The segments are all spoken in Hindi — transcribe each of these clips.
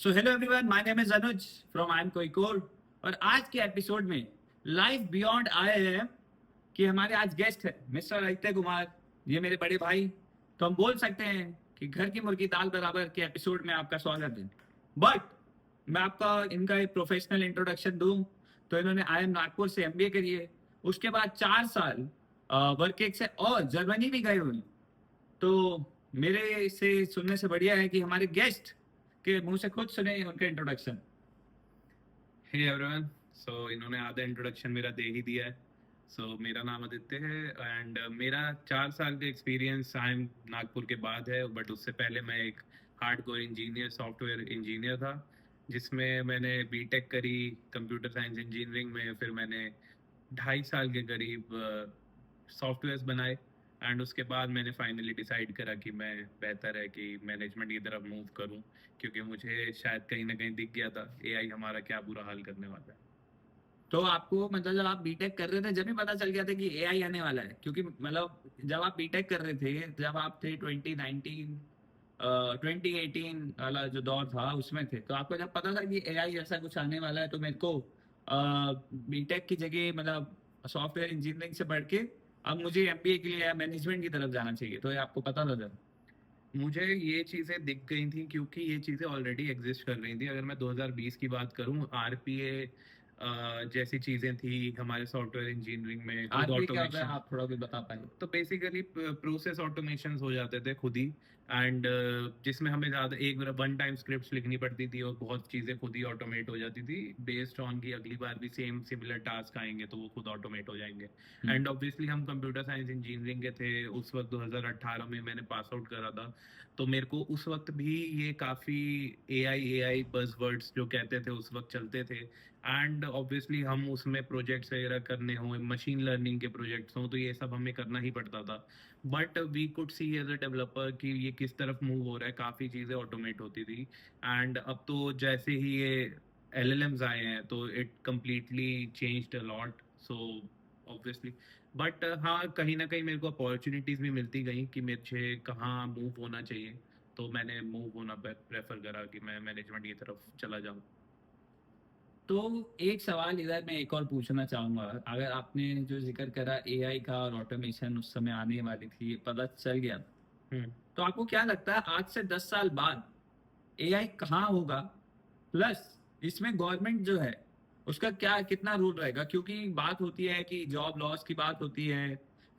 So hello everyone, my name is Anuj from I am कोई कोड। और आज के एपिसोड में लाइफ बियॉन्ड आए हैं कि हमारे आज गेस्ट है मिस्टर अदित्य कुमार। ये मेरे बड़े भाई। तो हम बोल सकते हैं कि घर की मुर्गी दाल बराबर के एपिसोड में आपका स्वागत है। बट मैं आपका इनका एक प्रोफेशनल इंट्रोडक्शन दूं तो इन्होंने आई एम नागपुर से एमबीए करी है। उसके बाद 4 साल वर्क एक्स है और जर्मनी भी गए हुए हैं। तो मेरे से सुनने से बढ़िया है कि हमारे गेस्ट के मुंह से खुद सुने उनका इंट्रोडक्शन। Hey everyone. सो इन्होंने आधा इंट्रोडक्शन मेरा दे ही दिया है। मेरा नाम आदित्य है एंड मेरा 4 साल का एक्सपीरियंस आई एम नागपुर के बाद है, बट उससे पहले मैं एक हार्डकोर इंजीनियर, सॉफ्टवेयर इंजीनियर था, जिसमें मैंने बीटेक करी कंप्यूटर साइंस इंजीनियरिंग में। फिर मैंने 2.5 साल के करीब सॉफ्टवेयर्स बनाए एंड उसके बाद मैंने फाइनली डिसाइड करा कि मैं बेहतर है कि मैनेजमेंट की तरफ मूव करूं, क्योंकि मुझे शायद कहीं ना कहीं दिख गया था एआई हमारा क्या बुरा हाल करने वाला है। तो आपको मतलब जब आप बीटेक कर रहे थे जब भी पता चल गया था कि एआई आने वाला है? क्योंकि मतलब जब आप बीटेक कर रहे थे, जब आप थे 2019 2018 वाला जो दौर था उसमें थे, तो आपको जब पता था कि एआई ऐसा कुछ आने वाला है तो मेरे को बीटेक की जगह मतलब सॉफ्टवेयर इंजीनियरिंग से बढ़ के अब मुझे एमबीए के लिए मैनेजमेंट की तरफ जाना चाहिए, तो ये आपको पता था जब? मुझे ये चीज़ें दिख गई थी क्योंकि ये चीज़ें ऑलरेडी एग्जिस्ट कर रही थी। अगर मैं 2020 की बात करूं, आरपीए जैसी चीज़ें थी हमारे सॉफ्टवेयर इंजीनियरिंग में, खुद आरपी क्या होता है, ऑटोमेशन। आप थोड़ा भी बता पाएंगे? तो बेसिकली प्रोसेस ऑटोमेशन हो जाते थे खुद ही, एंड जिसमें हमें ज़्यादा एक वन टाइम स्क्रिप्ट लिखनी पड़ती थी और बहुत चीज़ें खुद ही ऑटोमेट हो जाती थी, बेस्ड ऑन की अगली बार भी सेम सिमिलर टास्क आएंगे तो वो खुद ऑटोमेट हो जाएंगे। हम्म। एंड ऑब्वियसली हम कंप्यूटर साइंस इंजीनियरिंग के थे उस वक्त, 2018 में मैंने पास आउट करा था। तो मेरे को उस वक्त भी ये काफ़ी एआई बज़वर्ड्स जो कहते थे उस वक्त चलते थे। एंड ऑब्वियसली हम उसमें प्रोजेक्ट्स वगैरह करने हों, मशीन लर्निंग के प्रोजेक्ट्स हों, तो ये सब हमें करना ही पड़ता था। But we could see as a developer कि ये किस तरफ मूव हो रहा है, काफ़ी चीज़ें ऑटोमेट होती थी। एंड अब तो जैसे ही ये एलएलएम्स आए हैं तो it completely changed a lot. So obviously, but हाँ, कहीं ना कहीं मेरे को अपॉर्चुनिटीज़ भी मिलती गई कि मुझे कहाँ मूव होना चाहिए। तो मैंने मूव होना प्रेफर करा कि मैं मैनेजमेंट की तरफ चला जाऊँ। तो एक सवाल इधर मैं एक और पूछना चाहूंगा। अगर आपने जो जिक्र करा एआई का और ऑटोमेशन उस समय आने वाली थी, ये पता चल गया, हम्म। तो आपको क्या लगता है आज से 10 साल बाद एआई कहाँ होगा? प्लस इसमें गवर्नमेंट जो है उसका क्या कितना रोल रहेगा? क्योंकि बात होती है कि जॉब लॉस की बात होती है,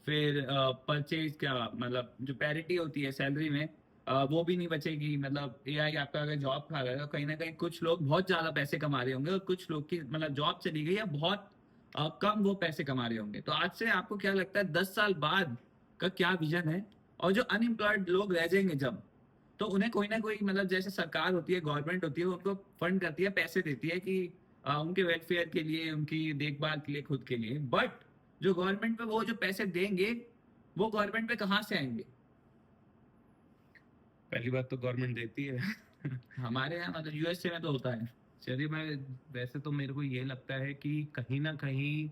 फिर परचेज क्या मतलब जो पैरिटी होती है सैलरी में, वो भी नहीं बचेगी। मतलब एआई आपका अगर जॉब खा रहा है तो कहीं ना कहीं कुछ लोग बहुत ज्यादा पैसे कमा रहे होंगे और कुछ लोग की मतलब जॉब चली गई है, बहुत कम वो पैसे कमा रहे होंगे। तो आज से आपको क्या लगता है 10 साल बाद का क्या विजन है? और जो अनएम्प्लॉयड लोग रह जाएंगे जब, तो उन्हें कोई ना कोई मतलब जैसे सरकार होती है, गवर्नमेंट होती है, वो उनको फंड करती है, पैसे देती है कि उनके वेलफेयर के लिए, उनकी देखभाल के लिए, खुद के लिए। बट जो गवर्नमेंट पे वो जो पैसे देंगे वो गवर्नमेंट पे कहाँ से आएंगे? पहली बात तो गवर्नमेंट देती है। हमारे यहाँ मतलब यूएसए में तो होता है। चलिए, मैं वैसे तो मेरे को ये लगता है कि कहीं ना कहीं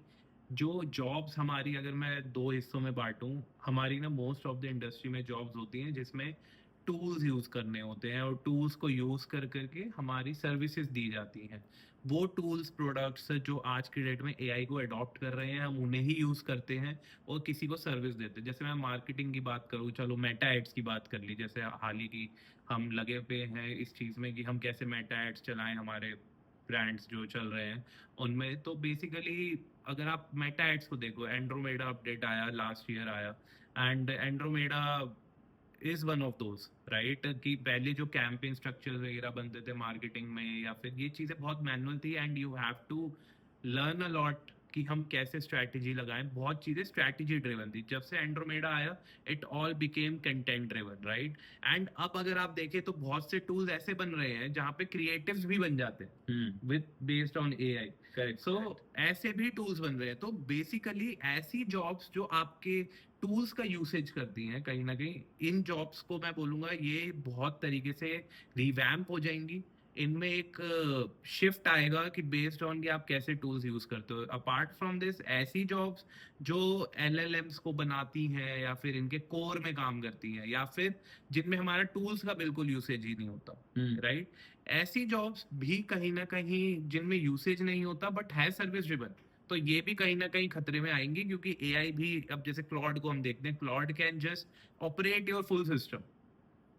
जो जॉब्स हमारी, अगर मैं दो हिस्सों में बांटूं, हमारी ना मोस्ट ऑफ द इंडस्ट्री में जॉब्स होती हैं जिसमें टूल्स यूज करने होते हैं और टूल्स को यूज कर करके हमारी सर्विसेज दी जाती हैं। वो टूल्स प्रोडक्ट्स जो आज की डेट में एआई को अडॉप्ट कर रहे हैं, हम उन्हें ही यूज करते हैं और किसी को सर्विस देते हैं। जैसे मैं मार्केटिंग की बात करूँ, चलो मेटा एड्स की बात कर ली, जैसे हाल ही की हम लगे पे हैं इस चीज़ में कि हम कैसे मेटा एड्स चलाएं हमारे ब्रांड्स जो चल रहे हैं उनमें। तो बेसिकली अगर आप मेटा एड्स को देखो, एंड्रोमेडा अपडेट आया लास्ट ईयर आया, and Andromeda is one of those, right, कि पहले जो कैंपेन स्ट्रक्चर वगैरह बनते थे मार्केटिंग में, या फिर ये चीज़ें बहुत मैनुअल थी and you have to learn a lot कि हम कैसे स्ट्रैटेजी लगाएं। बहुत चीज़ें स्ट्रैटेजी ड्रिवन थी। जब से एंड्रोमेडा आया, it all became content driven, right. And अब अगर आप देखें तो बहुत से टूल्स ऐसे बन रहे हैं जहाँ पे क्रिएटिव्स भी बन जाते हैं with based on AI. Correct. So ऐसे भी टूल्स बन रहे हैं। तो बेसिकली ऐसी जॉब्स जो आपके टूल्स का यूसेज करती हैं, कहीं ना कहीं इन जॉब्स को मैं बोलूंगा ये बहुत तरीके से रिवैम्प हो जाएंगी। इनमें एक शिफ्ट आएगा कि बेस्ड ऑन कि आप कैसे टूल्स यूज करते हो। अपार्ट फ्रॉम दिस, ऐसी जॉब्स जो एलएलएम्स को बनाती हैं या फिर इनके कोर में काम करती हैं या फिर जिनमें हमारा टूल्स का बिल्कुल यूसेज ही नहीं होता, हम्म। राइट, ऐसी जॉब्स भी कहीं ना कहीं जिनमें यूसेज नहीं होता बट है सर्विस ड्रिवन, तो ये भी कहीं ना कहीं खतरे में आएंगी, क्योंकि एआई भी अब जैसे क्लॉड को हम देखते हैं, Claude can just operate your full system.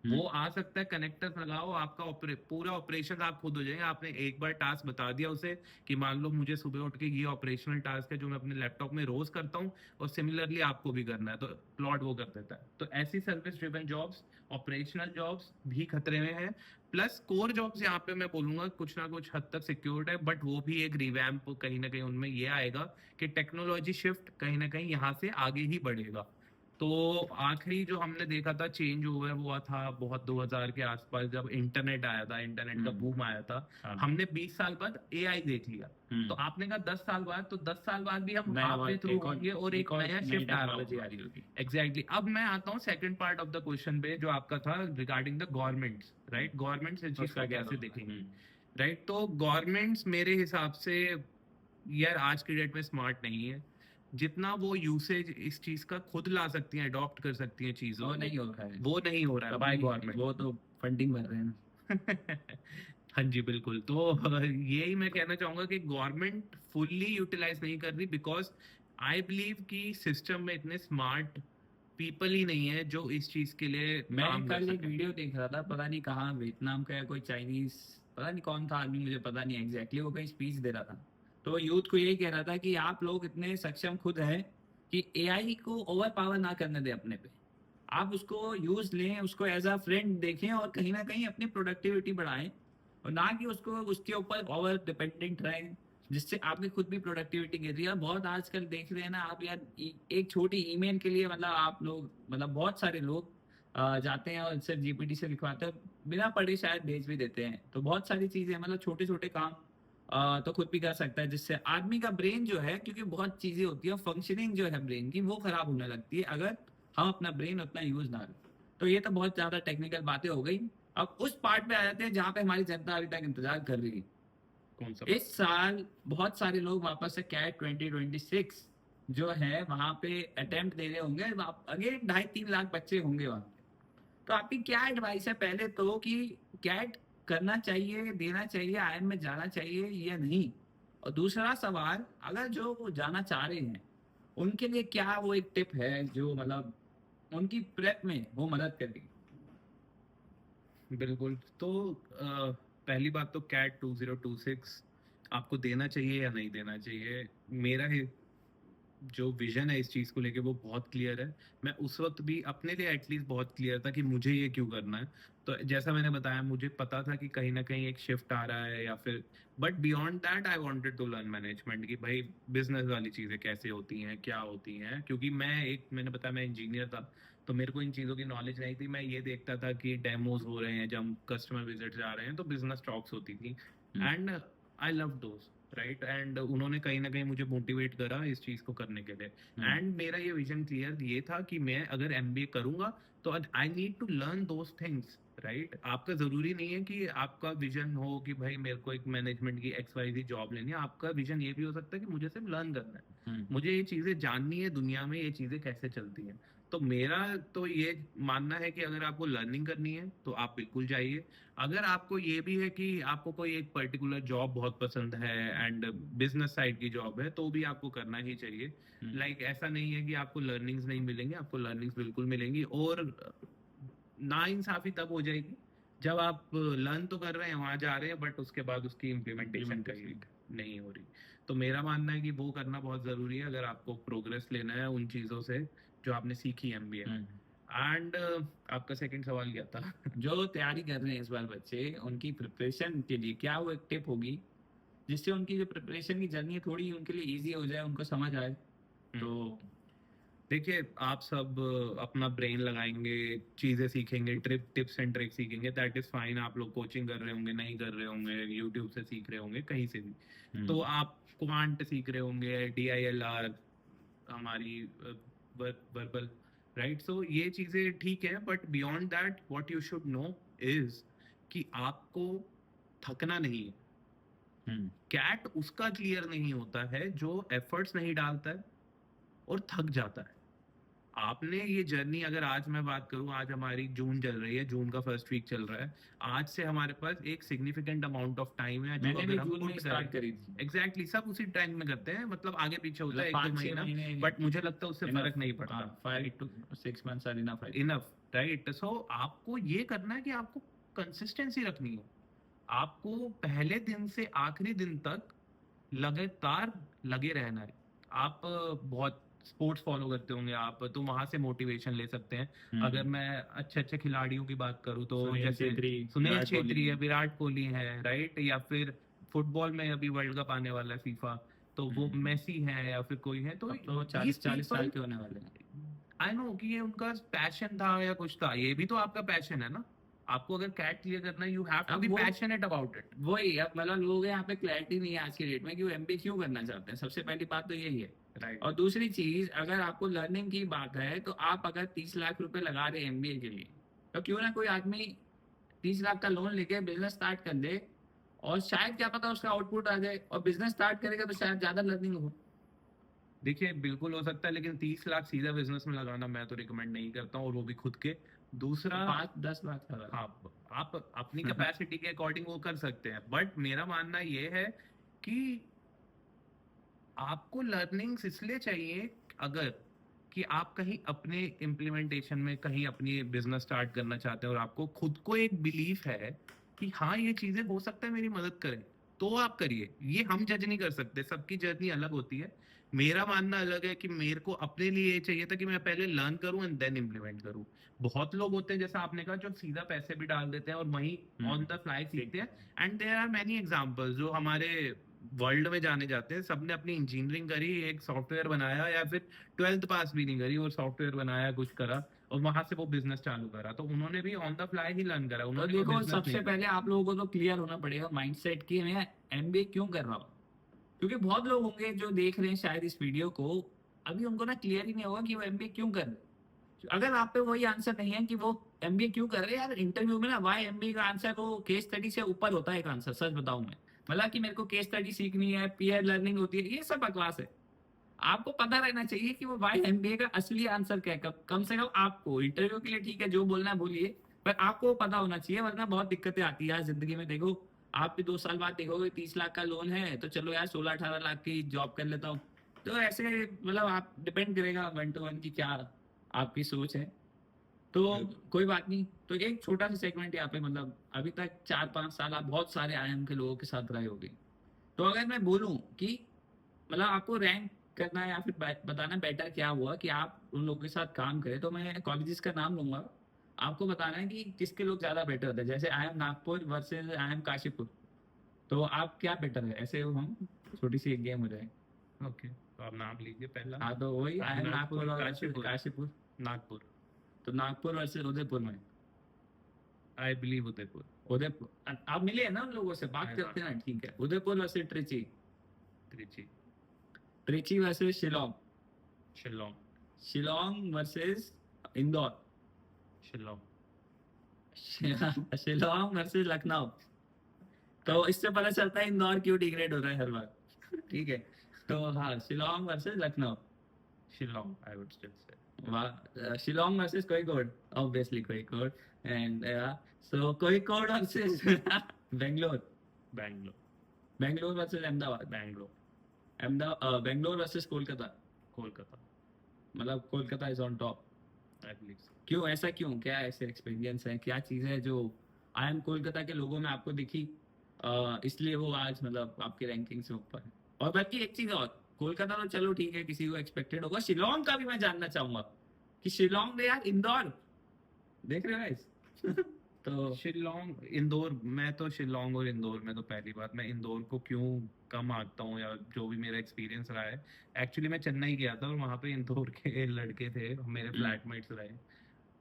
वो आ सकता है, कनेक्टर्स लगाओ, आपका पूरा ऑपरेशन आप खुद हो जाएंगे। आपने एक बार टास्क बता दिया उसे कि मान लो मुझे सुबह उठ के ये ऑपरेशनल टास्क है जो मैं अपने लैपटॉप में रोज करता हूँ, और सिमिलरली आपको भी करना है, तो प्लॉट वो कर देता है। तो ऐसी service driven jobs, operational jobs भी खतरे में है। प्लस कोर जॉब्स यहाँ पे मैं बोलूंगा कुछ ना कुछ हद तक सिक्योर्ड है, बट वो भी एक रिवैम्प कहीं ना कहीं उनमें ये आएगा कि टेक्नोलॉजी शिफ्ट कहीं ना कहीं यहाँ से आगे ही बढ़ेगा। तो आखिरी जो हमने देखा था चेंज ओवर हुआ था बहुत 2000 के आसपास, जब इंटरनेट आया था, इंटरनेट का बूम आया था। हाँ। हमने 20 साल बाद एआई देख लिया। तो आपने कहा 10 साल बाद, तो 10 साल बाद भी हम नया हाफ वे थ्रू एक और होंगे और एक और नया नई शिफ्ट आ रहा टेक्नोलॉजी आ होगा। रही होगी। एग्जैक्टली। अब मैं आता हूँ second part of the question पे जो आपका था regarding the governments, right? Governments इस चीज उसका को क्या कैसे रोल होगा? देखेंगे, राइट? तो गवर्नमेंट्स मेरे हिसाब से यार आज की डेट में स्मार्ट नहीं है। जितना वो यूसेज इस चीज का खुद ला सकती हैं, अडॉप्ट कर सकती हैं चीजों वो को, नहीं हो रहा है। वो नहीं हो रहा है बाय गवर्नमेंट। वो तो फंडिंग भर रहे हैं। हाँ जी बिल्कुल। तो यही मैं कहना चाहूंगा कि गवर्नमेंट फुल्ली यूटिलाइज नहीं कर रही, बिकॉज आई बिलीव कि सिस्टम में इतने स्मार्ट पीपल ही नहीं है जो इस चीज के लिए मैं काम कर कल एक सके। वीडियो देख रहा था, पता नहीं कहाँ, वियतनाम का या कोई चाइनीज, पता नहीं कौन था आदमी, मुझे पता नहीं एग्जैक्टली, वो कहीं स्पीच दे रहा था। तो यूथ को यही कह रहा था कि आप लोग इतने सक्षम खुद हैं कि एआई को ओवर पावर ना करने दें अपने पे। आप उसको यूज लें, उसको एज अ फ्रेंड देखें और कहीं ना कहीं अपनी प्रोडक्टिविटी बढ़ाएं, और ना कि उसको उसके ऊपर ओवर डिपेंडेंट रहें, जिससे आपकी खुद भी प्रोडक्टिविटी गिर रही है। बहुत आजकल देख रहे हैं ना आप यार, एक छोटी ईमेल के लिए मतलब आप लोग, मतलब बहुत सारे लोग जाते हैं और सिर्फ जीपीटी से लिखवाते हैं, बिना पढ़े शायद भेज भी देते हैं। तो बहुत सारी चीजें मतलब छोटे छोटे काम तो खुद भी कर सकता है, जिससे आदमी का ब्रेन जो है, क्योंकि बहुत चीजें होती है, फंक्शनिंग जो है ब्रेन की वो खराब होने लगती है अगर हम अपना ब्रेन उतना यूज ना करें। तो ये तो बहुत ज्यादा टेक्निकल बातें हो गई। अब उस पार्ट पे आ जाते हैं जहाँ पे हमारी जनता अभी तक इंतजार कर रही है। कौन सा? इस साल बहुत सारे लोग वापस से कैट 2026 जो है वहां पे अटेम्प्ट दे रहे होंगे, अगेन 2.5-3 लाख बच्चे होंगे वहां पे। तो आपकी क्या एडवाइस है पहले तो कि कैट करना चाहिए, देना चाहिए, आईएम में जाना चाहिए या नहीं? और दूसरा सवाल, अगर जो वो जाना चाह रहे हैं उनके लिए क्या वो एक टिप है जो मतलब उनकी प्रेप में वो मदद करेगी? बिल्कुल। तो पहली बात तो कैट 2026 आपको देना चाहिए या नहीं देना चाहिए, मेरा जो विजन है इस चीज को लेके वो बहुत क्लियर है। मैं उस वक्त भी अपने लिए एटलीस्ट बहुत क्लियर था कि मुझे ये क्यों करना है। तो जैसा मैंने बताया, मुझे पता था कि कहीं ना कहीं एक शिफ्ट आ रहा है या फिर, but beyond that I wanted to learn management, कि भाई बिजनेस वाली चीजें कैसे होती हैं, क्या होती हैं। क्योंकि मैंने बताया मैं इंजीनियर था, तो मेरे को इन चीज़ों की नॉलेज नहीं थी। मैं ये देखता था कि डेमोज हो रहे हैं, जब कस्टमर विजिट जा रहे हैं तो बिजनेस टॉक्स होती थी, एंड आई लव दोस्त, राइट? एंड उन्होंने कहीं ना कहीं मुझे मोटिवेट करा इस चीज़ को करने के लिए। एंड मेरा ये विजन क्लियर ये था कि मैं अगर एमबीए करूंगा तो I need to learn those things, right? आपका जरूरी नहीं है कि आपका विजन हो कि भाई मेरे को एक मैनेजमेंट की XYZ जॉब लेनी है। आपका विजन ये भी हो सकता है कि मुझे सिर्फ लर्न करना है, मुझे ये चीजें जाननी है, दुनिया में ये चीजें कैसे चलती हैं। तो मेरा तो ये मानना है कि अगर आपको लर्निंग करनी है तो आप बिल्कुल जाइए। अगर आपको ये भी है कि आपको कोई एक पर्टिकुलर जॉब बहुत पसंद है एंड बिजनेस साइड की जॉब है, तो भी आपको करना ही चाहिए। लाइक ऐसा नहीं है कि आपको लर्निंग्स नहीं मिलेंगे, आपको लर्निंग्स बिल्कुल मिलेंगी। और ना इंसाफी तब हो जाएगी जब आप लर्न तो कर रहे हैं, वहां जा रहे हैं, बट उसके बाद उसकी इम्प्लीमेंटेशन कहीं नहीं हो रही। तो मेरा मानना है कि वो करना बहुत जरूरी है अगर आपको प्रोग्रेस लेना है उन चीजों से जो आपने सीखी एमबीए में। एंड आपका सेकंड सवाल क्या था? जो तैयारी कर रहे हैं इस बार बच्चे, उनकी प्रिपरेशन के लिए क्या वो एक टिप होगी जिससे उनकी जो प्रिपरेशन की जर्नी है थोड़ी उनके लिए इजी हो जाए, उनको समझ आए? तो देखिए, आप सब अपना ब्रेन लगाएंगे, चीजें सीखेंगे, टिप्स एंड ट्रिक्स सीखेंगे, दैट इज फाइन। आप लोग कोचिंग कर रहे होंगे, नहीं कर रहे होंगे, यूट्यूब से सीख रहे होंगे, कहीं से भी। तो आप क्वांट सीख रहे होंगे, DILR, हमारी वर्बल, राइट? सो ये चीजें ठीक है, but beyond that what you should know is कि आपको थकना नहीं है। कैट उसका क्लियर नहीं होता है जो एफर्ट्स नहीं डालता है और थक जाता है। आपने ये जर्नी, अगर आज मैं बात करूं, आज हमारी जून चल रही है, जून का फर्स्ट वीक चल रहा है, आज से हमारे पास एक सिग्निफिकेंट अमाउंट ऑफ टाइम है जो मैंने भी अगर हम जून में पुट स्टार्ट करें। करी थी, एग्जैक्टली सब उसी टाइम में करते हैं, मतलब आगे पीछे होता मतलब है एक दो 5-6 महीना, महीने बट मुझे लगता है उससे फर्क नहीं पड़ता। 5 to 6 months are enough I think. Enough, right. So आपको ये करना है कि आपको कंसिस्टेंसी रखनी है। आपको पहले दिन से आखिरी दिन तक लगातार लगे रहना है। आप बहुत स्पोर्ट्स फॉलो करते होंगे आप, तो वहां से मोटिवेशन ले सकते हैं। अगर मैं अच्छे अच्छे खिलाड़ियों की बात करूं तो सुनील जैसे छेत्री, सुनील विराट छेत्री कोहली। है, विराट कोहली है, राइट, या फिर फुटबॉल में अभी वर्ल्ड कप आने वाला है फीफा, तो वो हम्म, मेसी है या फिर कोई है, तो अब तो दीज 40 साल पीपल, के होने वाले हैं। आई नो कि ये उनका पैशन था या कुछ था, ये भी तो आपका पैशन है ना। आपको अगर कैट क्लियर करना है, यू हैव टू अब बी वो पैशनेट अबाउट इट। वही, अब मतलब लोगों के यहाँ पे क्लैरिटी नहीं है आज की डेट में कि वो एमबीए क्यों करना चाहते हैं। सबसे पहली बात तो यही है। राइट। और दूसरी चीज, अगर आपको लर्निंग की बात है तो आप अगर 30 लाख रुपए लगा रहे हैं एमबीए के लिए, तो क्यों ना कोई आदमी 30 लाख का लोन लेके बिजनेस स्टार्ट कर दे, और शायद क्या पता उसका आउटपुट आ जाए, और बिजनेस स्टार्ट करेगा तो शायद ज्यादा लर्निंग हो। देखिए बिल्कुल हो सकता है, लेकिन 30 लाख सीधा बिजनेस में लगाना मैं तो रिकमेंड नहीं करता हूँ, और वो भी खुद के। तो दूसरा, 5-10 लाख का लगा। आप अपनी कैपेसिटी के अकॉर्डिंग वो कर सकते हैं, बट मेरा मानना ये है कि आपको लर्निंग्स इसलिए चाहिए, अगर कि आप कहीं अपने इम्प्लीमेंटेशन में कहीं अपनी बिजनेस स्टार्ट करना चाहते हैं और आपको खुद को एक बिलीफ है कि हाँ ये चीजें हो सकता है मेरी मदद करें, तो आप करिए। ये हम जज नहीं कर सकते, सबकी जर्नी अलग होती है। मेरा मानना अलग है कि मेरे को अपने लिए ये चाहिए था कि मैं पहले लर्न करूं एंड देन इम्प्लीमेंट करूं। बहुत लोग होते हैं जैसा आपने कहा जो सीधा पैसे भी डाल देते हैं और वहीं ऑन द फ्लाई सीखते हैं, and there are many examples जो हमारे वर्ल्ड में जाने जाते हैं। सबने अपनी इंजीनियरिंग करी, एक सॉफ्टवेयर बनाया, या फिर 12th पास भी नहीं करी और सॉफ्टवेयर बनाया, कुछ करा, और वहां से वो बिजनेस चालू करा, तो उन्होंने भी on the fly he learn करा, तो उन्होंने भी देखो, बिजनेस नहीं सबसे पहले आप लोगों को तो क्लियर होना पड़ेगा माइंडसेट कि मैं एमबीए क्यों कर रहा हूँ। क्योंकि बहुत लोग होंगे जो देख रहे हैं शायद इस वीडियो को, अभी उनको ना क्लियर ही नहीं होगा कि वो एमबीए क्यों कर रहे हैं। अगर आप पे वही आंसर नहीं है कि वो एमबीए क्यों कर रहे हैं, यार इंटरव्यू में ना वाई एमबीए का आंसर वो केस स्टडी से ऊपर होता है एक आंसर, सच बताऊं मैं। मतलब कि मेरे को केस स्टडी सीखनी है, पीयर लर्निंग होती है, ये सब बकवास है। आपको पता रहना चाहिए कि वो वाई एमबीए का असली आंसर क्या है। कम से कम आपको इंटरव्यू के लिए ठीक है, जो बोलना है बोलिए, पर आपको पता होना चाहिए, वरना बहुत दिक्कतें आती है यार जिंदगी में। देखो, आप भी 2 साल बाद देखोगे 30 लाख का लोन है, तो चलो यार 16-18 लाख की जॉब कर लेता हूँ। तो ऐसे मतलब आप डिपेंड करेगा 1 to 1 की क्या आपकी सोच है। तो कोई बात नहीं। तो एक छोटा सा सेगमेंट यहाँ पे, मतलब अभी तक 4-5 साल आप बहुत सारे आईएम के लोगों के साथ रहे होगे। तो अगर मैं बोलूं कि मतलब आपको रैंक करना है या फिर बताना बेटर क्या हुआ कि आप उन लोगों के साथ काम करें, तो मैं कॉलेजेस का नाम लूंगा। आपको बताना है कि किसके लोग ज्यादा बेटर होते हैं। जैसे I am Nagpur versus I am Kashipur, तो आप क्या बेटर है, ऐसे हम छोटी सी एक गेम हो जाए। ओके, तो आप नाम लीजिए पहला। हाँ, तो वही I am Nagpur, Nagpur versus Kashipur. Kashipur. Nagpur. तो नागपुर वर्सेस उदयपुर में। I believe Udaipur. उदयपुर, आप मिले हैं ना उन लोगों से, बात करते हैं ना, ठीक है। Udaipur versus Trichy. Trichy. Trichy versus Shillong. Shillong. Shillong versus Indore. Shillong. Shillong versus Lucknow. तो इससे पता चलता है इंदौर क्यों डिग्रेड हो रहा है हर बार। ठीक है। तो हाँ, Shillong versus Lucknow. Shillong, I would still say. Shillong versus Kozhikode, obviously Kozhikode. And so Kozhikode versus Bangalore. Bangalore. Bangalore versus Ahmedabad. Bangalore. Bangalore versus Kolkata. Kolkata. मतलब Kolkata is on top. I believe so. क्यों ऐसा, क्यों, क्या ऐसे एक्सपीरियंस है, क्या चीज है जो आई एम कोलकाता के लोगों में आपको दिखी, इसलिए वो आज मतलब आपके रैंकिंग से ऊपर है। और बल्कि एक चीज और, कोलकाता तो चलो ठीक है, किसी को एक्सपेक्टेड होगा, शिलोंग का भी मैं जानना चाहूंगा कि शिलोंग ने यार इंदौर, देख रहे हो guys? तो शिलोंग, इंदौर, मैं तो शिलोंग और इंदौर में तो पहली बात, मैं इंदौर को क्यों कम आंकता हूँ या जो भी मेरा एक्सपीरियंस रहा है, एक्चुअली मैं चेन्नई गया था और वहाँ पे इंदौर के लड़के थे मेरे फ्लैटमेट्स रहे,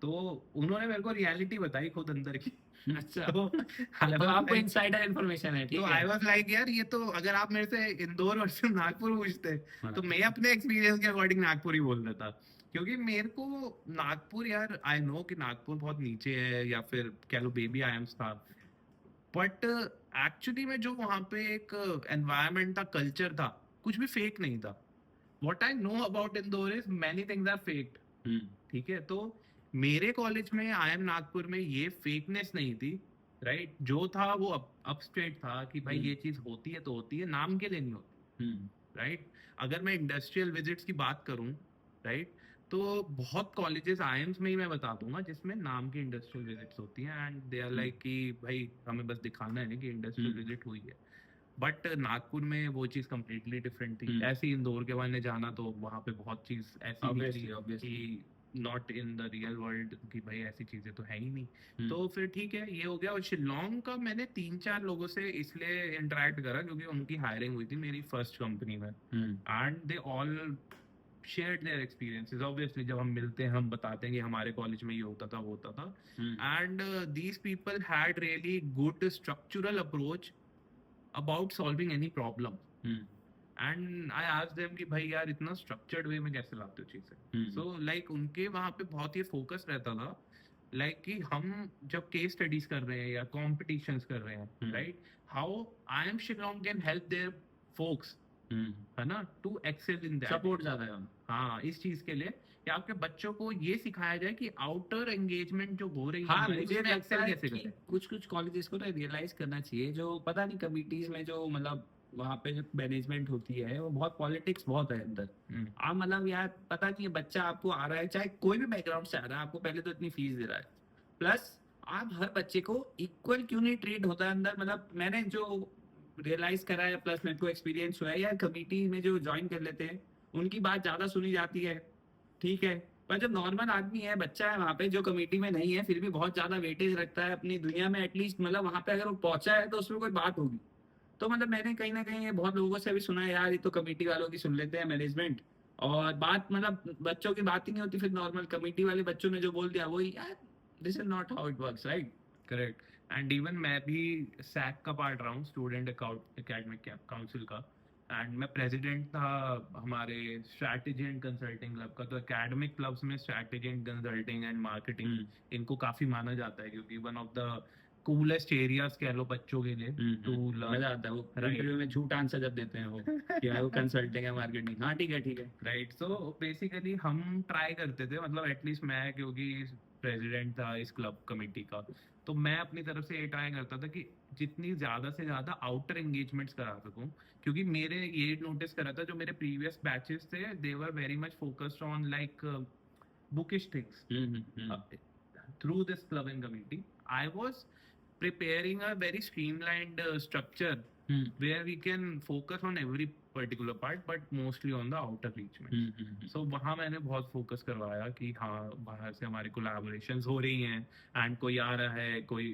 तो उन्होंने मेरे को रियलिटी बताई खुद अंदर की। अच्छा, तो तो आपको इनसाइडर इन्फॉर्मेशन है, ठीक तो है। आई वाज लाइक यार, ये तो अगर आप मेरे से इंदौर वर्सेस नागपुर पूछते तो मैं अपने एक्सपीरियंस के अकॉर्डिंग नागपुर ही बोल देता, क्योंकि मेरे को नागपुर, यार आई नो कि नागपुर बहुत नीचे है या फिर कह लो बेबी आईएम्स था, बट एक्चुअली में जो वहाँ पे एक एनवायरनमेंट था, कल्चर था, कुछ भी फेक नहीं था। What I know about Indore is many things are faked. ठीक है, तो मेरे कॉलेज में IIM नागपुर में ये फेकनेस नहीं थी, राइट? जो था वो अपस्टेट था कि भाई ये चीज होती है तो होती है, नाम के लिए नहीं होती, राइट? अगर मैं इंडस्ट्रियल विजिट्स की बात करूं, राइट, तो बहुत कॉलेजेस आईएम्स में ही मैं बता दूंगा जिसमें नाम की इंडस्ट्रियल विजिट्स होती हैं, एंड दे आर लाइक कि भाई हमें बस दिखाना है कि इंडस्ट्रियल विजिट हुई है। बट नागपुर में वो चीज कम्प्लीटली डिफरेंट थी। ऐसे ही इंदौर के मैंने जाना तो वहाँ पे बहुत चीज ऐसी निकली कि not in the real world, कि भाई ऐसी चीजें तो है ही नहीं। तो फिर ठीक है, ये हो गया। और शिलोंग का मैंने 3-4 लोगों से इसलिए इंटरेक्ट करा क्योंकि उनकी हायरिंग हुई थी मेरी फर्स्ट कंपनी में, and they all shared their experiences. Obviously जब हम मिलते हैं हम बताते हैं कि हमारे कॉलेज में ये होता था वो होता था, and these people had really good structural approach about solving any problem. And I asked them कि भाई यार इतना structured way में कैसे लाते हो चीजें? So like उनके वहाँ पे बहुत ही फोकस रहता था, like कि हम जब केस स्टडीज कर रहे हैं या कॉम्पिटिशन्स कर रहे हैं, right, how IIM Shillong can help their folks, है ना, to excel in that. Support ज्यादा है। हाँ, इस चीज के लिए कि आपके बच्चों को ये सिखाया जाए कि आउटर एंगेजमेंट जो हो रही हाँ, है मुझे उसमें लगता एक्सेल है कैसे कि करें। कुछ कॉलेजेस को ना रियलाइज करना चाहिए, जो पता नहीं कमिटीज में जो मतलब वहाँ पे जो मैनेजमेंट होती है वो बहुत पॉलिटिक्स बहुत है अंदर। आप मतलब यार पता नहीं है बच्चा आपको आ रहा है, चाहे कोई भी बैकग्राउंड से आ रहा है, आपको पहले तो इतनी फीस दे रहा है, प्लस आप हर बच्चे को इक्वल क्यों नहीं ट्रीट होता है अंदर। मतलब मैंने जो रियलाइज करा है, प्लस मेरे को एक्सपीरियंस हुआ है यार, कमिटी में जो ज्वाइन कर लेते हैं उनकी बात ज्यादा सुनी जाती है, ठीक है, पर जब नॉर्मल आदमी है, बच्चा है वहाँ पे जो कमेटी में नहीं है, फिर भी बहुत ज्यादा वेटेज रखता है अपनी दुनिया में, एटलीस्ट मतलब वहाँ पे अगर वो पहुंचा है तो उसमें कोई बात होगी। तो मतलब मैंने कहीं ना कहीं ये बहुत लोगों से भी सुना है यार, ये तो कमेटी वालों की सुन लेते हैं मैनेजमेंट, और बात मतलब बच्चों की बात ही नहीं होती, फिर नॉर्मल कमेटी वाले बच्चों ने जो बोल दिया वही यार, this is not how it works, right? Correct. And even मैं भी सैक का पार्ट रहा हूँ, स्टूडेंट एकेडमिक काउंसिल का, एंड मैं प्रेसिडेंट था हमारे स्ट्रैटेजी एंड कंसल्टिंग क्लब का। तो एकेडमिक क्लब्स में strategy and consulting and marketing इनको काफी माना जाता है क्योंकि one of the coolest areas कह लो बच्चों के लिए टू लर्न। मजा आता है वो इंटरव्यू में झूठ आंसर जब देते हैं वो कि वो कंसल्टिंग है मार्केटिंग, हाँ ठीक है ठीक है, राइट। सो बेसिकली हम ट्राई करते थे, मतलब एटलीस्ट मैं, क्योंकि प्रेसिडेंट था इस क्लब कमेटी का, तो मैं अपनी तरफ से ये ट्राई करता था कि जितनी ज्यादा से ज्यादा आउटर एंगेजमेंट्स करा सकूं, क्योंकि मेरे ये नोटिस करा था जो मेरे प्रीवियस बैचेस थे, they were very much focused on like bookish things. Through this club and committee I was preparing a very streamlined structure where we can focus on every particular part but mostly on the outer reachment. So वहाँ मैंने बहुत फोकस करवाया कि हाँ बाहर से हमारी कोलैबोरेशंस हो रही हैं, एंड कोई आ रहा है, कोई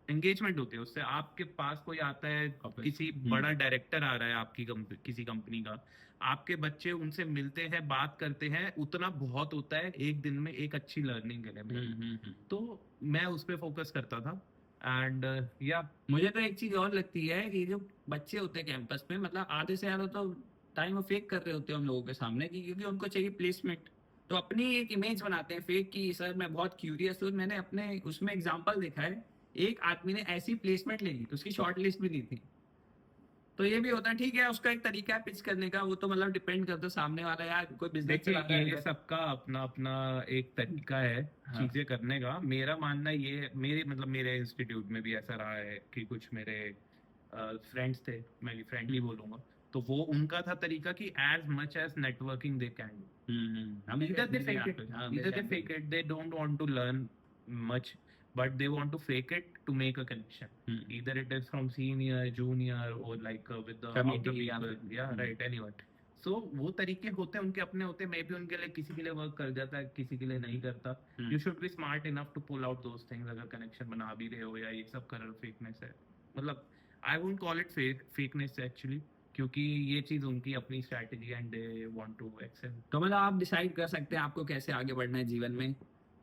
एंगेजमेंट होती है उससे, आपके पास कोई आता है, किसी बड़ा डायरेक्टर आ रहा है आपकी किसी कंपनी का, आपके बच्चे उनसे मिलते हैं, बात करते हैं, उतना बहुत होता है एक दिन में एक अच्छी लर्निंग के लिए। तो मैं उस पर फोकस करता था। एंड या मुझे तो एक चीज और लगती है कि जो बच्चे होते हैं कैंपस में, मतलब आधे से ज्यादा तो टाइम वो फेक कर रहे होते हैं हम लोगों के सामने कि क्योंकि उनको चाहिए प्लेसमेंट, तो अपनी एक इमेज बनाते हैं फेक की सर मैं बहुत क्यूरियस हूँ। मैंने अपने उसमें एग्जांपल देखा है, एक आदमी ने ऐसी प्लेसमेंट ले ली, उसकी शॉर्ट लिस्ट भी नहीं थी। तो ये भी होता है, ठीक है, उसका एक तरीका है पिच करने का, वो तो मतलब डिपेंड करता है सामने वाला यार कोई बिजनेस देखिए चला रहा है ये सबका अपना अपना एक तरीका है चीजें करने का। मेरा मानना ये, मेरे मतलब मेरे इंस्टीट्यूट में भी ऐसा रहा है कि कुछ मेरे फ्रेंड्स थे, मैं फ्रेंडली बोलूंगा, तो वो उनका था तरीका कि as much as networking they can do, either they fake it, they don't want to learn much, but they want to fake it to make a connection. Either it is from senior, junior, or like with the outer people, yeah, right, anyone. So वो तरीके होते हैं उनके अपने होते हैं, मे भी उनके लिए किसी के लिए वर्क कर जाता है, किसी के लिए नहीं करता। You should be smart enough to pull out those things अगर कनेक्शन बना भी रहे हो या ये सब कर फेकनेस है, मतलब I won't call it fakeness actually, क्योंकि ये चीज उनकी अपनी strategy and they want to excel. तो मतलब आप डिसाइड कर सकते हैं आपको कैसे आगे बढ़ना है जीवन में,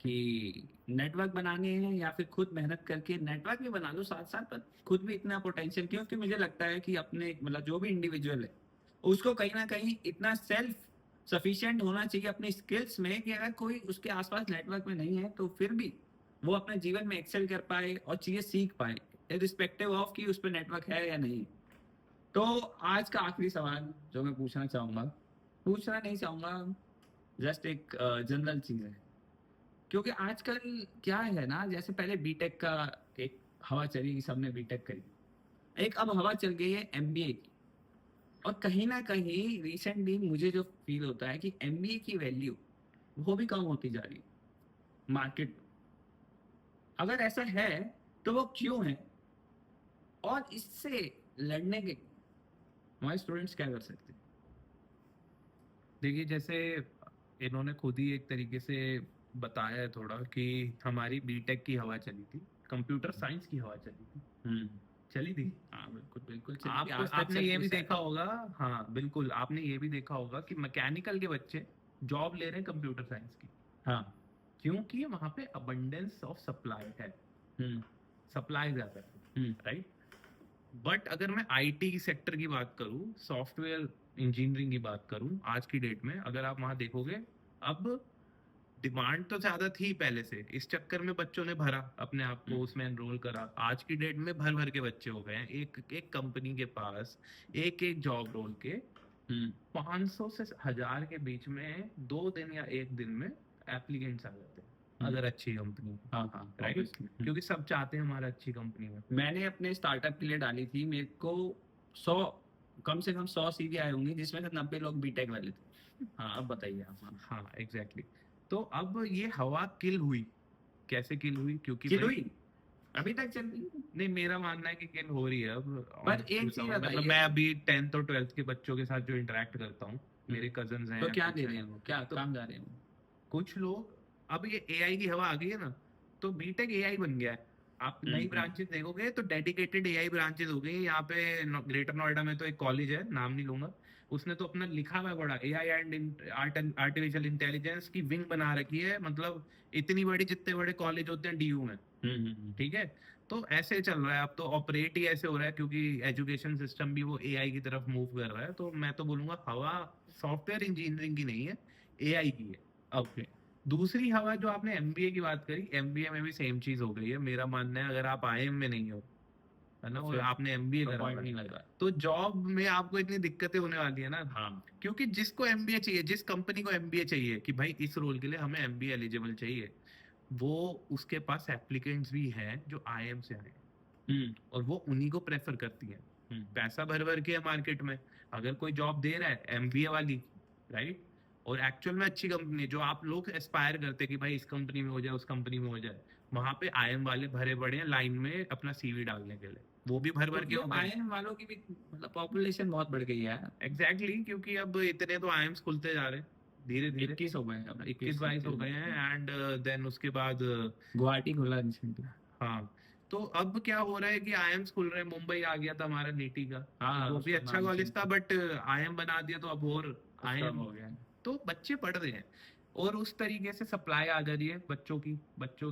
कि नेटवर्क बनाने हैं या फिर खुद मेहनत करके नेटवर्क भी बना लो साथ साथ, पर खुद भी इतना पोटेंशियल, क्योंकि मुझे लगता है कि अपने मतलब जो भी इंडिविजुअल है उसको कहीं ना कहीं इतना सेल्फ सफिशिएंट होना चाहिए अपनी स्किल्स में कि अगर कोई उसके आसपास नेटवर्क में नहीं है तो फिर भी वो अपने जीवन में एक्सेल कर पाए और चीजें सीख पाए, इरिस्पेक्टिव ऑफ कि उस पर नेटवर्क है या नहीं। तो आज का आखिरी सवाल जो मैं पूछना नहीं चाहूंगा, जस्ट एक जनरल चीज है, क्योंकि आजकल क्या है ना, जैसे पहले बीटेक का एक हवा चली कि सबने बीटेक करी, एक अब हवा चल गई है एमबीए की। और कहीं ना कहीं रिसेंटली मुझे जो फील होता है कि एमबीए की वैल्यू वो भी कम होती जा रही है मार्केट में। अगर ऐसा है तो वो क्यों है, और इससे लड़ने के हमारे स्टूडेंट्स क्या कर सकते हैं? देखिए, जैसे इन्होंने खुद ही एक तरीके से बताया है थोड़ा कि हमारी बीटेक की हवा चली थी, कंप्यूटर साइंस की हवा चली थी, चली थी। हाँ बिल्कुल बिल्कुल चली थी, आपको आज तक आपने सब ये भी कुछ है। देखा होगा, हाँ बिल्कुल, आपने ये भी देखा होगा कि मैकेनिकल के बच्चे जॉब ले रहे हैं कंप्यूटर साइंस की, हाँ। क्योंकि वहां पे अबंडेंस ऑफ सप्लाई है, हम्म। सप्लाई ज्यादा है, राइट। बट अगर मैं आईटी सेक्टर की बात करूं, सॉफ्टवेयर इंजीनियरिंग की बात करूं, आज की डेट में अगर आप वहां देखोगे, अब डिमांड तो ज्यादा थी पहले से, इस चक्कर में बच्चों ने भरा अपने आप को, उसमें एनरोल करा। आज की डेट में भर भर के बच्चे हो गए हैं, एक एक कंपनी के पास एक एक जॉब रोल के 500 से 1000 के बीच में 2 दिन या एक दिन में एप्लीकेंट्स आ जाते हैं, अगर अच्छी कंपनी, हाँ हाँ राइट। obviously। क्योंकि सब चाहते हैं हमारा अच्छी कंपनी में। मैंने अपने स्टार्टअप के लिए डाली थी, मेरे को 100, कम से कम 100 सीवी आए होंगे, जिसमें से 90 लोग बीटेक वाले थे। हाँ अब बताइए आप। हाँ। हाँ एग्जैक्टली। तो अब ये हवा किल हुई, कैसे किल हुई? क्योंकि किल भाई, हुई? अभी तक चल रही है? नहीं, मेरा मानना है कि किल हो रही है अब। पर honestly एक चीज बताऊं, मतलब बताइए, मैं अभी 10th और 12th के बच्चों के साथ जो इंटरेक्ट करता हूँ, मेरे कजन्स तो हैं क्या कुछ दे रहे हैं, हैं वो, क्या तो काम जा रहे हैं वो? कुछ लोग, अब ये एआई की हवा आ गई है ना, तो बीटेक एआई बन गया है। आप नई ब्रांचेस देखोगे तो डेडिकेटेड एआई ब्रांचेस हो गई हैं यहाँ पे। ग्रेटर नोएडा में तो एक कॉलेज है, नाम नहीं लूंगा, उसने तो अपना लिखा हुआ है बड़ा, एआई एंड आर्टिफिशियल इंटेलिजेंस की विंग बना रखी है, मतलब इतनी बड़ी जितने बड़े कॉलेज होते हैं डीयू में, ठीक है। तो ऐसे चल रहा है अब, तो ऑपरेट ही ऐसे हो रहा है, क्योंकि एजुकेशन सिस्टम भी वो एआई की तरफ मूव कर रहा है। तो मैं तो बोलूंगा हवा सॉफ्टवेयर इंजीनियरिंग की नहीं है, एआई की है। ओके। दूसरी हवा जो आपने एमबीए की बात करी, एमबीए में भी सेम चीज हो गई है। मेरा मानना है अगर आप आईएम में नहीं हो, है ना, और फिर आपने एमबीए तो करा हुआ पॉइंट नहीं है, लग रहा। तो जॉब में आपको इतनी दिक्कतें होने वाली है ना। हाँ। क्योंकि जिसको एमबीए चाहिए, जिस कंपनी को एमबीए चाहिए कि भाई इस रोल के लिए हमें एमबीए एलिजिबल चाहिए, वो उसके पास एप्लीकेंट्स भी हैं जो आईएम से आए हैं, और वो उन्हीं को प्रेफर करती है। पैसा भर भर के है मार्केट में, अगर कोई जॉब दे रहा है एमबीए वाली, राइट, और एक्चुअल में अच्छी कंपनी जो आप लोग एस्पायर करते कि भाई इस कंपनी में हो जाए, उस कंपनी में हो जाए, वहां पे आईएम वाले भरे पड़े हैं लाइन में अपना सीवी डालने के लिए, वो भी भर भर के हो मतलब गए। आईएम वालों की भी मतलब पॉपुलेशन बहुत बढ़ गई है। एग्जैक्टली, क्योंकि अब इतने तो आईएम्स खुलते जा रहे हैं धीरे धीरे, 21 हो गए हैं अब, 21-22 हो गए हैं, एंड देन उसके बाद गुवाहाटी खुला रिसेंटली। हाँ। तो अब क्या हो रहा है कि आईएम्स खुल रहे हैं, मुंबई आ गया था हमारा नीटी का, हाँ वो भी उसका अच्छा नाम कॉलेज चेंज था, बट आईएम बना दिया, तो अब और आईएम हो गया। तो बच्चे पढ़ रहे हैं, और उस तरीके से सप्लाई आ जा रही है बच्चों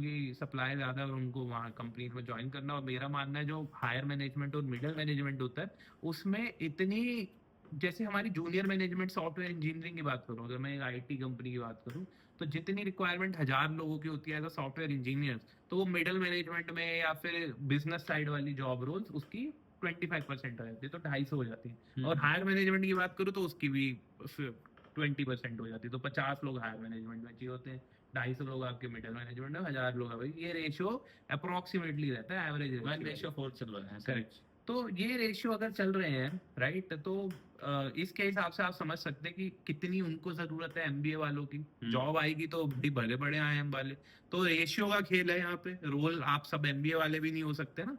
की सप्लाई ज्यादा है, और उनको वहाँ कंपनी में ज्वाइन करना। और मेरा मानना है जो हायर मैनेजमेंट और मिडिल मैनेजमेंट होता है, उसमें इतनी, जैसे हमारी जूनियर मैनेजमेंट सॉफ्टवेयर इंजीनियरिंग की बात करूँ, अगर मैं एक आईटी कंपनी की बात करूँ, तो जितनी रिक्वायरमेंट 1000 लोगों की होती है एज अ सॉफ्टवेयर इंजीनियर, तो वो मिडिल मैनेजमेंट में या फिर बिजनेस साइड वाली जॉब रोल्स उसकी 25% हो जाती है, तो 250 हो जाती है। और हायर मैनेजमेंट की बात करूँ तो उसकी भी 20% हो जाती है, तो 50 लोग हायर मैनेजमेंट में चाहिए होते हैं, 250 लोग आपके मिडिल मैनेजमेंट में, 1000 लोग है भाई, ये रेशियो अप्रोक्सीमेटली रहता है, एवरेज 1:4 चल रहा है। करेक्ट। तो ये रेशियो अगर चल रहे हैं, राइट, तो इसके हिसाब से आप समझ सकते हैं कि कितनी उनको जरूरत है एमबीए वालों की। जॉब आएगी तो बड़ी बड़े बड़े आईएम वाले, तो रेशियो का खेल है यहाँ पे। रोल आप सब एमबीए वाले भी नहीं हो सकते ना,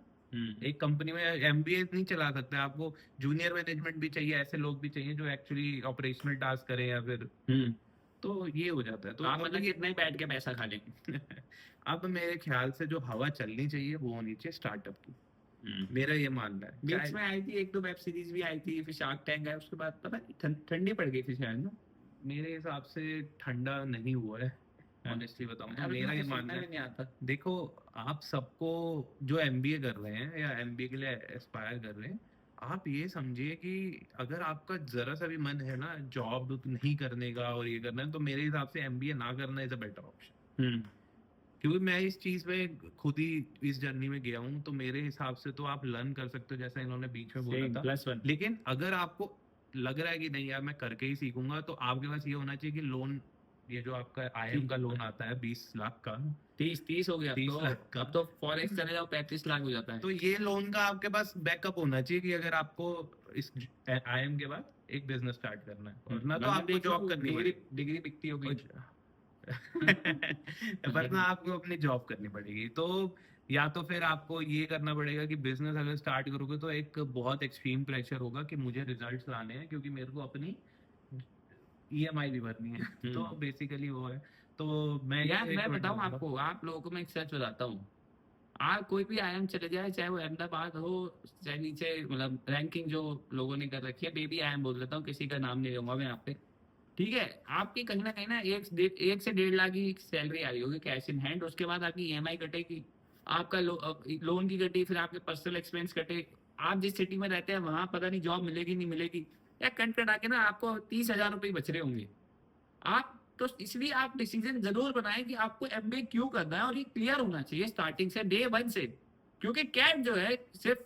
एक कंपनी में एमबीए नहीं चला सकते, आपको जूनियर मैनेजमेंट भी चाहिए, ऐसे लोग भी चाहिए जो एक्चुअली ऑपरेशनल टास्क करें, या फिर तो ये हो जाता है। तो आप मतलब कितना ही बैठ के पैसा खा लेंगे। अब मेरे ख्याल से जो हवा चलनी चाहिए वो होनी चाहिए स्टार्टअप की, मेरा ये मानना है। बीच में आई थी एक दो वेब सीरीज भी आई थी, फिर शार्क टैंक है, उसके बाद पता नहीं ठंडी पड़ गई थी शायद ना। मेरे हिसाब से ठंडा नहीं हुआ है, ऑनेस्टली बताऊं तो मेरा ये मानना है। नहीं आता। देखो, आप सबको जो एमबीए कर रहे हैं या एमबीए के लिए एस्पायर कर रहे हैं, आप ये समझिए कि अगर आपका जरा सा भी मन है ना जॉब नहीं करने का और ये करना है, तो मेरे हिसाब से एमबीए ना करना इज अ बेटर ऑप्शन। क्योंकि मैं इस चीज में खुद ही इस जर्नी में गया हूँ, तो मेरे हिसाब से तो आप लर्न कर सकते हो, जैसा इन्होंने बीच में बोला था, +1। लेकिन अगर आपको लग रहा है कि नहीं यार मैं करके ही सीखूंगा, तो आपके पास ये होना चाहिए कि लोन ये जो आपका आईएम का लोन आता है 20 लाख का, 30 हो गया 30 लाख का। अब तो फॉरेक्स चले जाओ 35 लाख हो जाता है। तो ये लोन का आपके पास बैकअप होना चाहिए कि अगर आपको इस आईएम के बाद एक बिजनेस स्टार्ट करना है, वरना तो वरना आपको देख लो, जॉब करनी डिग्री पड़ेगी। डिग्री बिकती होगी। वरना आपको अपनी जॉब करनी पड़ेगी। तो या तो फिर आपको ये करना पड़ेगा कि बिजनेस अगर स्टार्ट करोगे तो एक बहुत एक्सट्रीम प्रेशर होगा कि मुझे रिजल्ट्स लाने हैं, क्योंकि मेरे को अपनी ईएमआई भी भरनी है। तो बेसिकली वो है। तो मैं यार ये मैं बताऊं recommend आपको, आप लोगों को मैं एक सच बताता हूँ। आप कोई भी आईएम चले जाए, चाहे वो अहमदाबाद हो, चाहे नीचे मतलब रैंकिंग जो लोगों ने कर रखी है, बेबी आईएम बोल देता हूँ, किसी का नाम नहीं लूंगा मैं यहाँ पे। ठीक है, आपकी कहीं ना कहीं ना 1 से 1.5 लाख की सैलरी आ रही होगी कैश इन हैंड, उसके बाद आपकी ईएमआई कटेगी, आपका लोन की कटी, फिर आपके पर्सनल एक्सपेंस कटे। आप जिस सिटी में रहते हैं वहां पता नहीं जॉब मिलेगी नहीं मिलेगी, या कट कटा के ना आपको 30,000 रुपये बच रहे होंगे। आप तो इसलिए आप डिसीजन जरूर बनाएं कि आपको एमबीए क्यों करना है, और ये क्लियर होना चाहिए स्टार्टिंग से, डे 1 से। क्योंकि कैट जो है सिर्फ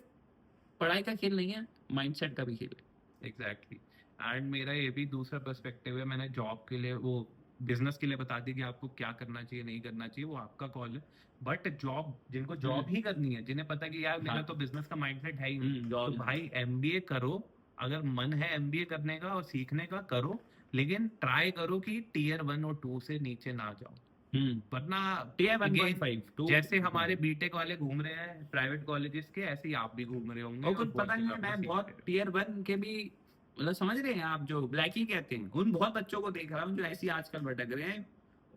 पढ़ाई का खेल नहीं है, माइंडसेट का भी खेल है। एग्जैक्टली। एंड मेरा ये भी दूसरा पर्सपेक्टिव है, मैंने जॉब के लिए वो बिजनेस के लिए बता दी कि आपको क्या करना चाहिए नहीं करना चाहिए, वो आपका कॉल है। बट जॉब, जिनको जॉब ही करनी है, जिन्हें पता है कि यार मेरा हाँ। तो बिजनेस का माइंडसेट है ही नहीं, तो जॉब भाई एमबीए करो। अगर मन है एमबीए करने का और सीखने का, करो। लेकिन ट्राई करो कि टीयर 1 और 2 से नीचे ना जाओ, वरना टीयर again, 1.5 जैसे हमारे बीटेक वाले घूम रहे हैं प्राइवेट कॉलेजेस के, ऐसे ही आप भी घूम रहे होंगे। और और कुछ बहुत पता नहीं जगह है, पे मैं सीख बहुत रहे हो। टीयर 1 के भी मतलब समझ रहे हैं आप, जो ब्लैक ही कहते हैं, उन बहुत बच्चों को देख रहा हूँ जो ऐसी आजकल भटक रहे हैं।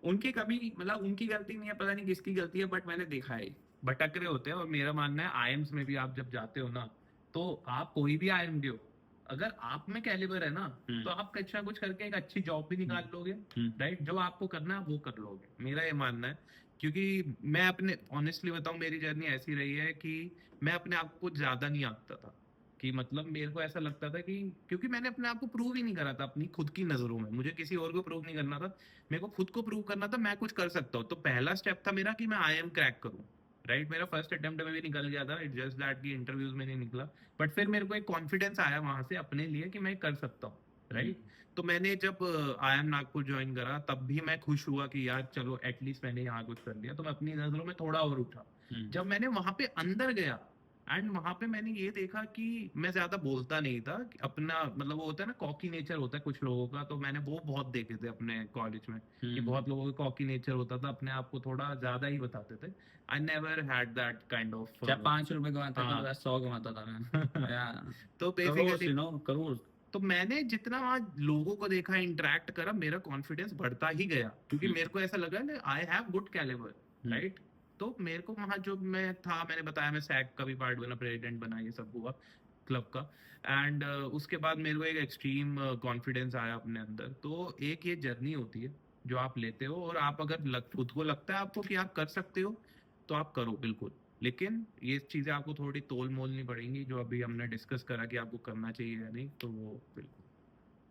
उनकी कभी मतलब उनकी गलती नहीं है, पता नहीं किसकी गलती है, बट मैंने देखा है। भटक रहे होते हैं। और मेरा मानना है आईएम्स में भी आप जब जाते हो ना, तो आप कोई भी आईएम के हो, अगर आप में कैलिबर है ना, तो आप कुछ ना कुछ करके एक अच्छी जॉब भी निकाल लोगे। राइट, जो आपको करना है वो कर लोगे, मेरा ये मानना है। क्योंकि मैं अपने ऑनेस्टली बताऊं, मेरी जर्नी ऐसी रही है कि मैं अपने आप को ज्यादा नहीं आंकता था। कि मतलब मेरे को ऐसा लगता था कि क्योंकि मैंने अपने आप को प्रूव ही नहीं करा था अपनी खुद की नजरों में, मुझे किसी और को प्रूव नहीं करना था, मेरे को खुद को प्रूव करना था मैं कुछ कर सकता हूँ। तो पहला स्टेप था मेरा कि मैं आईएम क्रैक करूँ। राइट, मेरा फर्स्ट अटेम्प्ट में भी निकल गया था, इट जस्ट दैट की इंटरव्यूज में नहीं निकला। बट फिर मेरे को एक कॉन्फिडेंस आया वहां से अपने लिए कि मैं कर सकता हूँ। राइट, तो मैंने जब आईएम नागपुर ज्वाइन करा, तब भी मैं खुश हुआ कि यार चलो एटलीस्ट मैंने यहाँ कुछ कर लिया, तो मैं अपनी नजरों में थोड़ा और उठा। जब मैंने वहां पे अंदर गया, एंड वहां पे मैंने ये देखा कि मैं ज्यादा बोलता नहीं था कि अपना मतलब वो होता है ना, कॉकी नेचर होता है कुछ लोगों का, तो मैंने वो बहुत देखे थे अपने कॉलेज में कि बहुत लोगों का कॉकी नेचर होता था, अपने आप को थोड़ा ज्यादा ही बताते थे। I never had that kind of. जब 5 रुपए कमाता था, हाँ। 100 कमाता था मैं यार, तो करोड़ बेसिकली सुनो करोड़। तो मैंने जितना वहाँ लोगों को देखा, इंटरेक्ट करा, मेरा कॉन्फिडेंस बढ़ता ही गया, क्योंकि मेरे को ऐसा लगा ना I have good calibre. Right, तो मेरे को वहाँ जो मैं था, मैंने बताया मैं सैक का भी पार्ट बना, प्रेसिडेंट बना, ये सब हुआ क्लब का। एंड उसके बाद मेरे को एक एक्सट्रीम कॉन्फिडेंस आया अपने अंदर। तो एक ये जर्नी होती है जो आप लेते हो, और आप अगर खुद को लगता है आपको कि आप कर सकते हो, तो आप करो बिल्कुल। लेकिन ये चीजें आपको थोड़ी तोल मोलनी पड़ेंगी, जो अभी हमने डिस्कस करा कि आपको करना चाहिए या नहीं, तो वो बिल्कुल।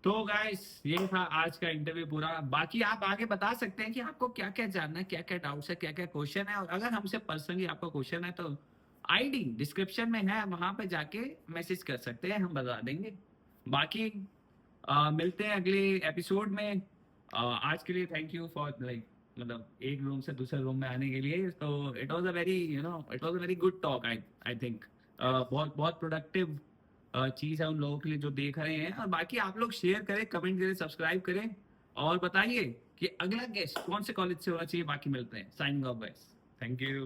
तो गाइस ये था आज का इंटरव्यू पूरा। बाकी आप आगे बता सकते हैं कि आपको क्या क्या जानना है, क्या क्या डाउट्स है, क्या क्या क्वेश्चन है, और अगर हमसे पर्सनली आपका क्वेश्चन है तो आईडी डिस्क्रिप्शन में है, वहां पे जाके मैसेज कर सकते हैं, हम बता देंगे। बाकी मिलते हैं अगले एपिसोड में। आज के लिए थैंक यू फॉर लाइक मतलब एक रूम से दूसरे रूम में आने के लिए। तो it was a very it was a very good talk, I think बहुत बहुत प्रोडक्टिव चीज है उन लोगों के लिए जो देख रहे हैं। और बाकी आप लोग शेयर करें, कमेंट करें, सब्सक्राइब करें, और बताइए कि अगला गेस्ट कौन से कॉलेज से होना चाहिए। बाकी मिलते हैं, signing off guys. Thank you.